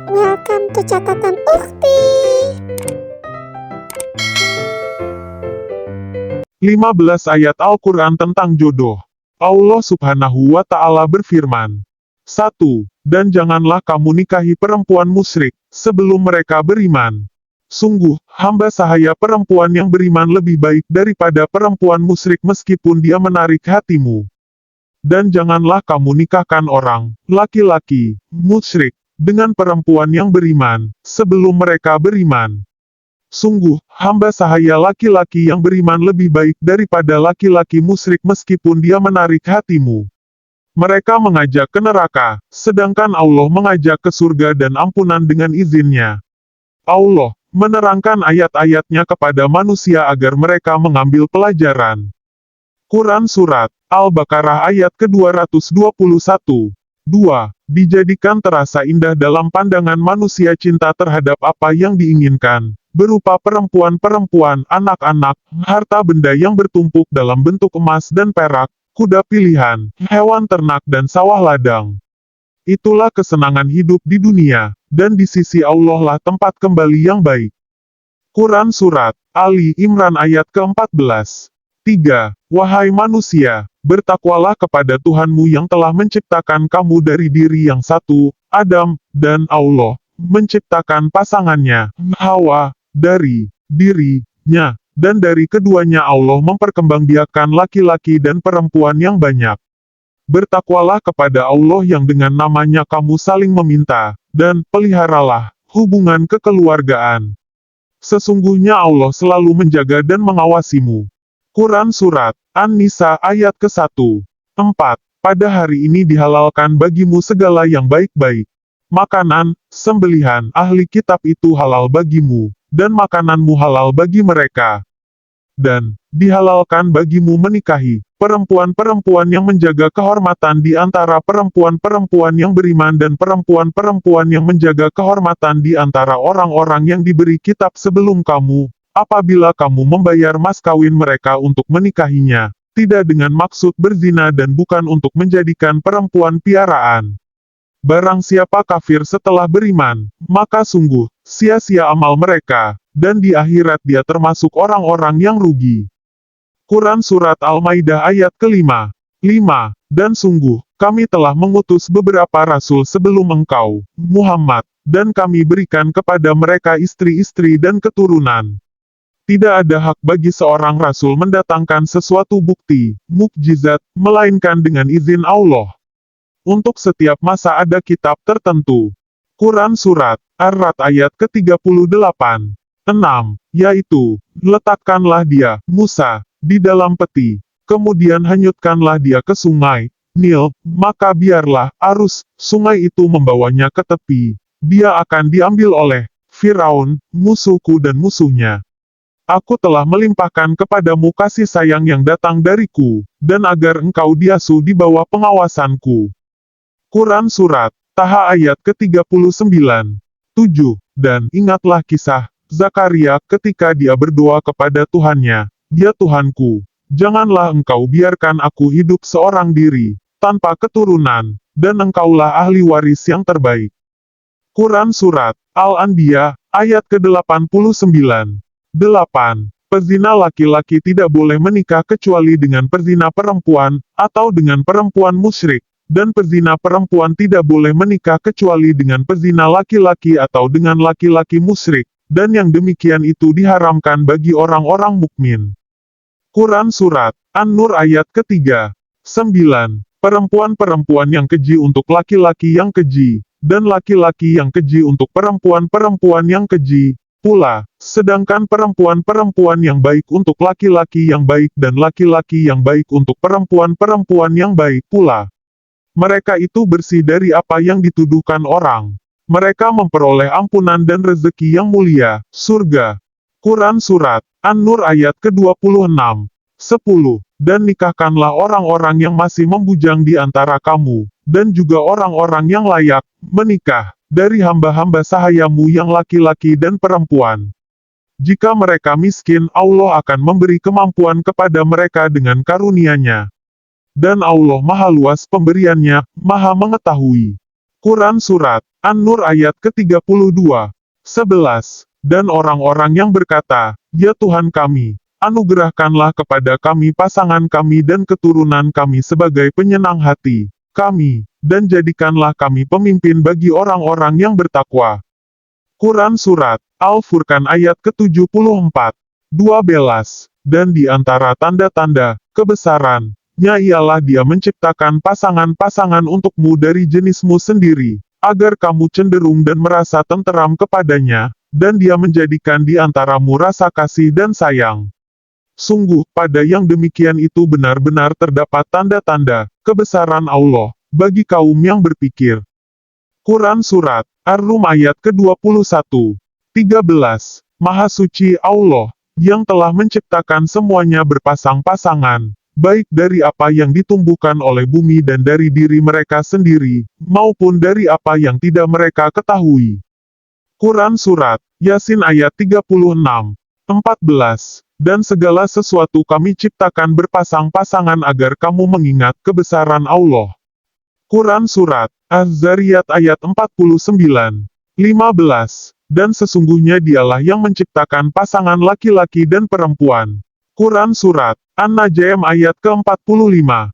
Welcome to Catatan Ukti. 15 ayat Al-Quran tentang jodoh. Allah Subhanahu wa Ta'ala berfirman. 1. Dan janganlah kamu nikahi perempuan musyrik sebelum mereka beriman. Sungguh, hamba sahaya perempuan yang beriman lebih baik daripada perempuan musyrik meskipun dia menarik hatimu. Dan janganlah kamu nikahkan orang, laki-laki, musyrik, dengan perempuan yang beriman, sebelum mereka beriman. Sungguh, hamba sahaya laki-laki yang beriman lebih baik daripada laki-laki musyrik meskipun dia menarik hatimu. Mereka mengajak ke neraka, sedangkan Allah mengajak ke surga dan ampunan dengan izinnya. Allah menerangkan ayat-ayatnya kepada manusia agar mereka mengambil pelajaran. Quran Surat Al-Baqarah ayat ke-221. 2. Dijadikan terasa indah dalam pandangan manusia cinta terhadap apa yang diinginkan, berupa perempuan-perempuan, anak-anak, harta benda yang bertumpuk dalam bentuk emas dan perak, kuda pilihan, hewan ternak dan sawah ladang. Itulah kesenangan hidup di dunia, dan di sisi Allah lah tempat kembali yang baik. Quran Surat Ali Imran ayat ke-14. 3. Wahai manusia, bertakwalah kepada Tuhanmu yang telah menciptakan kamu dari diri yang satu, Adam, dan Allah menciptakan pasangannya, Hawa, dari dirinya, dan dari keduanya Allah memperkembangbiakkan laki-laki dan perempuan yang banyak. Bertakwalah kepada Allah yang dengan namanya kamu saling meminta, dan peliharalah hubungan kekeluargaan. Sesungguhnya Allah selalu menjaga dan mengawasimu. Quran Surat An-Nisa ayat ke-1. 4. Pada hari ini dihalalkan bagimu segala yang baik-baik. Makanan, sembelihan ahli kitab itu halal bagimu, dan makananmu halal bagi mereka. Dan dihalalkan bagimu menikahi perempuan-perempuan yang menjaga kehormatan di antara perempuan-perempuan yang beriman dan perempuan-perempuan yang menjaga kehormatan di antara orang-orang yang diberi kitab sebelum kamu, apabila kamu membayar mas kawin mereka untuk menikahinya, tidak dengan maksud berzina dan bukan untuk menjadikan perempuan piaraan. Barang siapa kafir setelah beriman, maka sungguh, sia-sia amal mereka, dan di akhirat dia termasuk orang-orang yang rugi. Quran Surat Al-Maidah ayat ke-5. 5. Dan sungguh, kami telah mengutus beberapa rasul sebelum engkau, Muhammad, dan kami berikan kepada mereka istri-istri dan keturunan. Tidak ada hak bagi seorang rasul mendatangkan sesuatu bukti, mukjizat, melainkan dengan izin Allah. Untuk setiap masa ada kitab tertentu. Quran Surat Ar-Ra'd ayat ke-38. 6. Yaitu, letakkanlah dia, Musa, di dalam peti, kemudian hanyutkanlah dia ke sungai Nil, maka biarlah arus sungai itu membawanya ke tepi. Dia akan diambil oleh Firaun, musuhku dan musuhnya. Aku telah melimpahkan kepadamu kasih sayang yang datang dariku, dan agar engkau diasuh di bawah pengawasanku. Quran Surat Taha ayat ke-39. 7. Dan ingatlah kisah Zakaria ketika dia berdoa kepada Tuhannya, Ya Tuhanku, janganlah engkau biarkan aku hidup seorang diri, tanpa keturunan, dan engkaulah ahli waris yang terbaik. Quran Surat Al-Anbiya ayat ke-89. 8. Pezina laki-laki tidak boleh menikah kecuali dengan pezina perempuan, atau dengan perempuan musyrik, dan pezina perempuan tidak boleh menikah kecuali dengan pezina laki-laki atau dengan laki-laki musyrik, dan yang demikian itu diharamkan bagi orang-orang mukmin. Quran Surat An-Nur ayat ke-3. 9. Perempuan-perempuan yang keji untuk laki-laki yang keji, dan laki-laki yang keji untuk perempuan-perempuan yang keji, pula, sedangkan perempuan-perempuan yang baik untuk laki-laki yang baik dan laki-laki yang baik untuk perempuan-perempuan yang baik pula. Mereka itu bersih dari apa yang dituduhkan orang. Mereka memperoleh ampunan dan rezeki yang mulia, surga. Quran Surat An-Nur ayat ke-26. 10. Dan nikahkanlah orang-orang yang masih membujang di antara kamu, dan juga orang-orang yang layak menikah, dari hamba-hamba sahayamu yang laki-laki dan perempuan. Jika mereka miskin, Allah akan memberi kemampuan kepada mereka dengan karunia-Nya. dan Allah maha luas pemberiannya, maha mengetahui. Quran Surat An-Nur ayat ke-32. 11. Dan orang-orang yang berkata, Ya Tuhan kami, anugerahkanlah kepada kami pasangan kami dan keturunan kami sebagai penyenang hati kami, dan jadikanlah kami pemimpin bagi orang-orang yang bertakwa. Quran Surat Al-Furqan ayat ke-74. 12. Dan di antara tanda-tanda kebesarannya ialah Dia menciptakan pasangan-pasangan untukmu dari jenismu sendiri, agar kamu cenderung dan merasa tenteram kepadanya, dan Dia menjadikan di antaramu rasa kasih dan sayang. Sungguh, pada yang demikian itu benar-benar terdapat tanda-tanda kebesaran Allah bagi kaum yang berpikir. Quran Surat Ar-Rum ayat ke-21. 13. Maha suci Allah, yang telah menciptakan semuanya berpasang-pasangan, baik dari apa yang ditumbuhkan oleh bumi dan dari diri mereka sendiri, maupun dari apa yang tidak mereka ketahui. Quran Surat Yasin ayat 36. 14. Dan segala sesuatu kami ciptakan berpasang-pasangan agar kamu mengingat kebesaran Allah. Quran Surat Az-Zariyat ayat 49. 15. Dan sesungguhnya Dialah yang menciptakan pasangan laki-laki dan perempuan. Quran Surat An-Najm ayat ke-45.